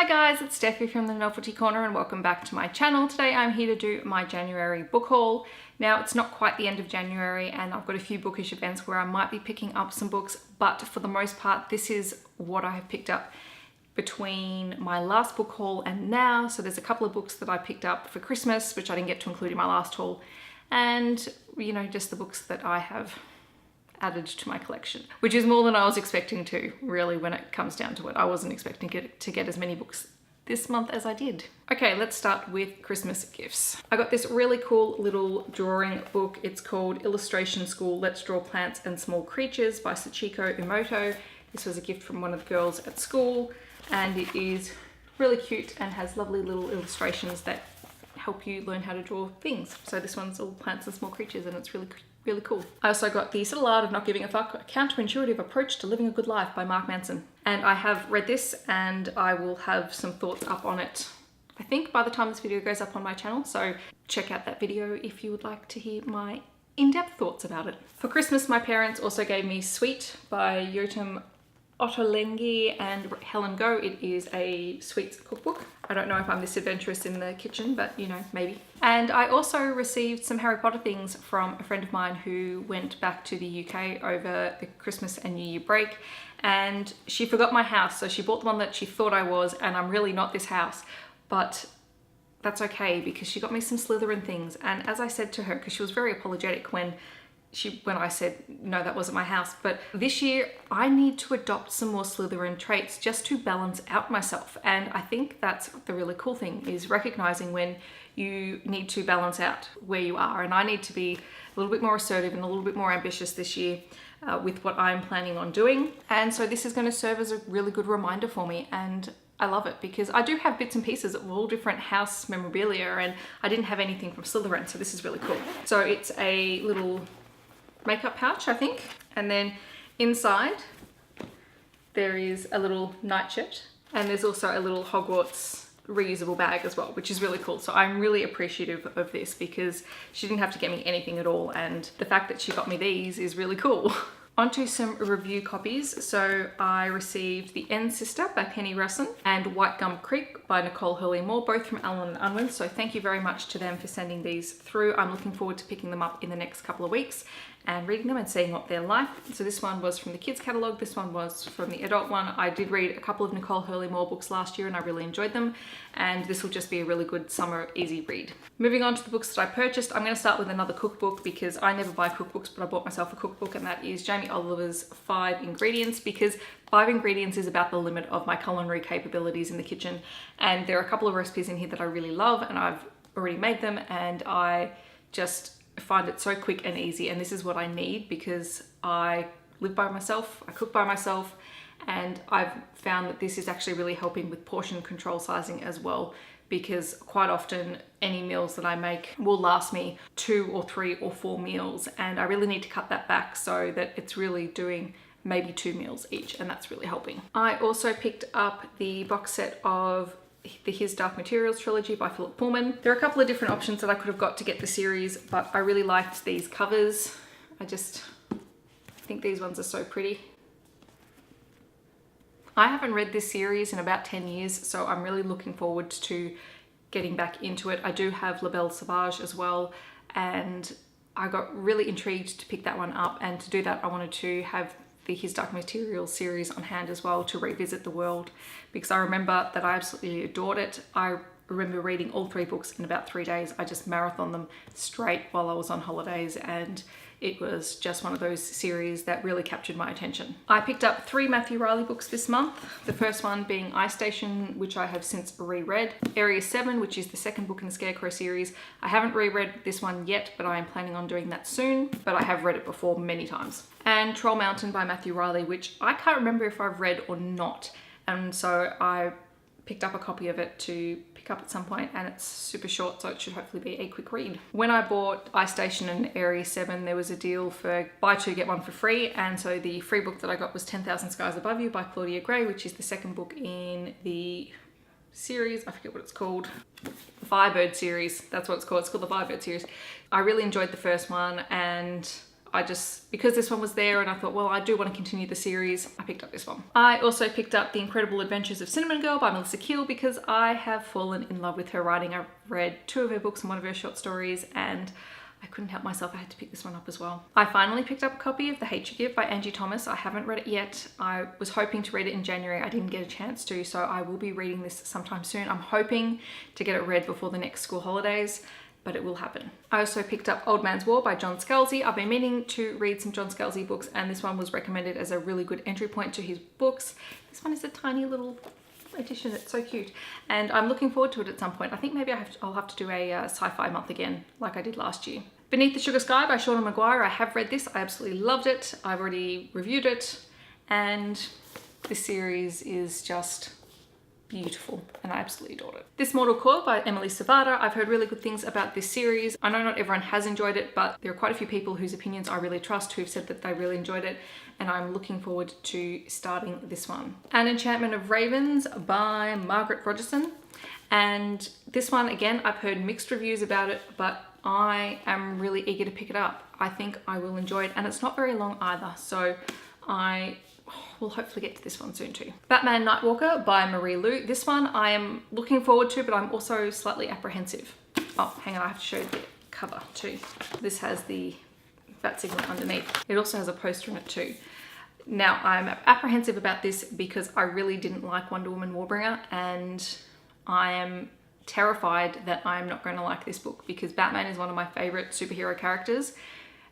Hi guys, it's Steffi from the Novelty Corner and welcome back to my channel. Today I'm here to do my January book haul. Now it's not quite the end of January and I've got a few bookish events where I might be picking up some books, but for the most part this is what I have picked up between my last book haul and now. So there's a couple of books that I picked up for Christmas which I didn't get to include in my last haul, and you know, just the books that I have added to my collection, which is more than I was expecting to, really, when it comes down to it. I wasn't expecting to get as many books this month as I did. Okay, let's start with Christmas gifts. I got this really cool little drawing book. It's called Illustration School, Let's Draw Plants and Small Creatures by Sachiko Umoto. This was a gift from one of the girls at school, and it is really cute and has lovely little illustrations that help you learn how to draw things. So this one's all plants and small creatures and it's really cool. I also got The Subtle Art of Not Giving a Fuck, A Counterintuitive Approach to Living a Good Life by Mark Manson. And I have read this and I will have some thoughts up on it, I think, by the time this video goes up on my channel. So check out that video if you would like to hear my in-depth thoughts about it. For Christmas, my parents also gave me Sweet by Yotam Ottolenghi and Helen Go. It is a sweets cookbook. I don't know if I'm this adventurous in the kitchen, but you know, maybe. And I also received some Harry Potter things from a friend of mine who went back to the UK over the Christmas and New Year break, and she forgot my house. So she bought the one that she thought I was, and I'm really not this house, but that's okay because she got me some Slytherin things. And as I said to her, because she was very apologetic when I said, no, that wasn't my house. But this year I need to adopt some more Slytherin traits just to balance out myself. And I think that's the really cool thing, is recognizing when you need to balance out where you are. And I need to be a little bit more assertive and a little bit more ambitious this year with what I'm planning on doing. And so this is going to serve as a really good reminder for me. And I love it because I do have bits and pieces of all different house memorabilia, and I didn't have anything from Slytherin. So this is really cool. So it's a little makeup pouch, I think, and then inside there is a little nightshirt, and there's also a little Hogwarts reusable bag as well, which is really cool. So I'm really appreciative of this because she didn't have to get me anything at all, and the fact that she got me these is really cool. Onto some review copies. So I received The End Sister by Penny Russin and White Gum Creek by Nicole Hurley-Moore, both from Allen & Unwin. So thank you very much to them for sending these through. I'm looking forward to picking them up in the next couple of weeks and reading them and seeing what they're like. So this one was from the kids catalogue, this one was from the adult one. I did read a couple of Nicole Hurley-Moore books last year and I really enjoyed them, and this will just be a really good summer easy read. Moving on to the books that I purchased, I'm going to start with another cookbook because I never buy cookbooks, but I bought myself a cookbook, and that is Jamie Oliver's 5 Ingredients, because 5 ingredients is about the limit of my culinary capabilities in the kitchen, and there are a couple of recipes in here that I really love and I've already made them, and I just find it so quick and easy, and this is what I need because I live by myself, I cook by myself, and I've found that this is actually really helping with portion control sizing as well, because quite often any meals that I make will last me 2 or 3 or 4 meals, and I really need to cut that back so that it's really doing maybe 2 meals each, and that's really helping. I also picked up the box set of the His Dark Materials trilogy by Philip Pullman. There are a couple of different options that I could have got to get the series, but I really liked these covers. I think these ones are so pretty. I haven't read this series in about 10 years, so I'm really looking forward to getting back into it. I do have La Belle Sauvage as well, and I got really intrigued to pick that one up, and to do that I wanted to have the His Dark Materials series on hand as well to revisit the world, because I remember that I absolutely adored it. I remember reading all 3 books in about 3 days. I just marathoned them straight while I was on holidays, and it was just one of those series that really captured my attention. I picked up 3 Matthew Riley books this month. The first one being Ice Station, which I have since reread. Area 7, which is the second book in the Scarecrow series. I haven't reread this one yet, but I am planning on doing that soon, but I have read it before many times. And Troll Mountain by Matthew Riley, which I can't remember if I've read or not, and so I picked up a copy of it to pick up at some point, and it's super short, so it should hopefully be a quick read. When I bought Ice Station and Area 7, there was a deal for buy 2 get 1 for free, and so the free book that I got was 10,000 Skies Above You by Claudia Gray, which is the second book in the series. I forget what it's called. The Firebird series, that's what it's called. It's called the Firebird series. I really enjoyed the first one, and because this one was there and I thought, well, I do want to continue the series, I picked up this one. I also picked up The Incredible Adventures of Cinnamon Girl by Melissa Keel because I have fallen in love with her writing. I've read 2 of her books and 1 of her short stories, and I couldn't help myself. I had to pick this one up as well. I finally picked up a copy of The Hate You Give by Angie Thomas. I haven't read it yet. I was hoping to read it in January. I didn't get a chance to, so I will be reading this sometime soon. I'm hoping to get it read before the next school holidays, but it will happen. I also picked up Old Man's War by John Scalzi. I've been meaning to read some John Scalzi books, and this one was recommended as a really good entry point to his books. This one is a tiny little edition. It's so cute, and I'm looking forward to it at some point. I think maybe I'll have to do a sci-fi month again like I did last year. Beneath the Sugar Sky by Shauna Maguire. I have read this. I absolutely loved it. I've already reviewed it, and this series is just beautiful and I absolutely adored it. This Mortal Coil by Emily Savada. I've heard really good things about this series. I know not everyone has enjoyed it, but there are quite a few people whose opinions I really trust who've said that they really enjoyed it, and I'm looking forward to starting this one. An Enchantment of Ravens by Margaret Rogerson. And this one, again, I've heard mixed reviews about it, but I am really eager to pick it up. I think I will enjoy it, and it's not very long either, so I will hopefully get to this one soon too. Batman Nightwalker by Marie Lu. This one I am looking forward to, but I'm also slightly apprehensive. Oh, hang on, I have to show you the cover too. This has the bat signal underneath. It also has a poster in it too. Now, I'm apprehensive about this because I really didn't like Wonder Woman Warbringer, and I am terrified that I'm not going to like this book because Batman is one of my favorite superhero characters,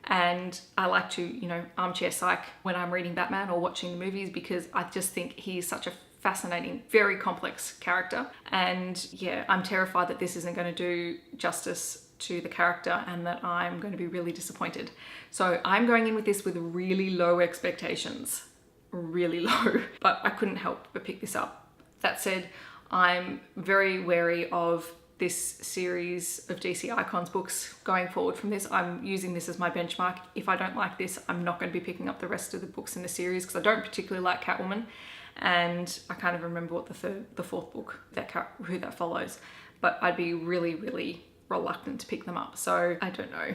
and I like to, you know, armchair psych when I'm reading Batman or watching the movies because I just think he's such a fascinating, very complex character. And yeah, I'm terrified that this isn't going to do justice to the character and that I'm going to be really disappointed. So I'm going in with this with really low expectations, really low, but I couldn't help but pick this up. That said, I'm very wary of this series of DC Icons books going forward from this. I'm using this as my benchmark. If I don't like this, I'm not going to be picking up the rest of the books in the series because I don't particularly like Catwoman, and I can't even remember what the 4th book, who that follows, but I'd be really, really reluctant to pick them up. So I don't know.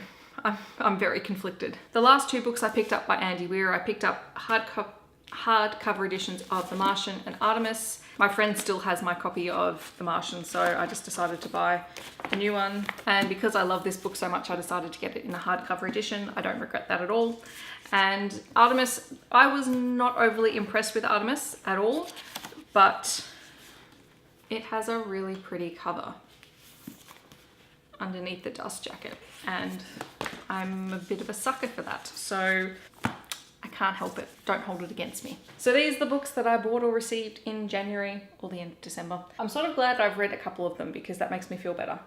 I'm very conflicted. The last 2 books I picked up by Andy Weir. I picked up hardcover editions of The Martian and Artemis. My friend still has my copy of The Martian, so I just decided to buy a new one. And because I love this book so much, I decided to get it in a hardcover edition. I don't regret that at all. And Artemis, I was not overly impressed with Artemis at all, but it has a really pretty cover underneath the dust jacket, and I'm a bit of a sucker for that. So I can't help it. Don't hold it against me. So these are the books that I bought or received in January or the end of December. I'm sort of glad I've read a couple of them because that makes me feel better.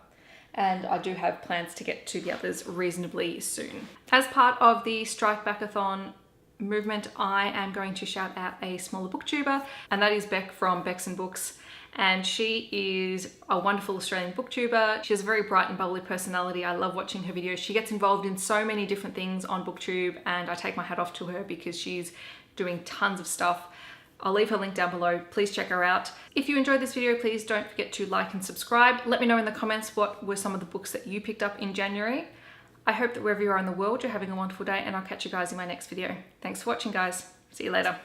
And I do have plans to get to the others reasonably soon. As part of the Strikebackvideoathon movement, I am going to shout out a smaller booktuber, and that is Beck from BexandBookx. And she is a wonderful Australian booktuber. She has a very bright and bubbly personality. I love watching her videos. She gets involved in so many different things on BookTube, and I take my hat off to her because she's doing tons of stuff. I'll leave her link down below. Please check her out. If you enjoyed this video, please don't forget to like and subscribe. Let me know in the comments what were some of the books that you picked up in January. I hope that wherever you are in the world, you're having a wonderful day, and I'll catch you guys in my next video. Thanks for watching, guys. See you later.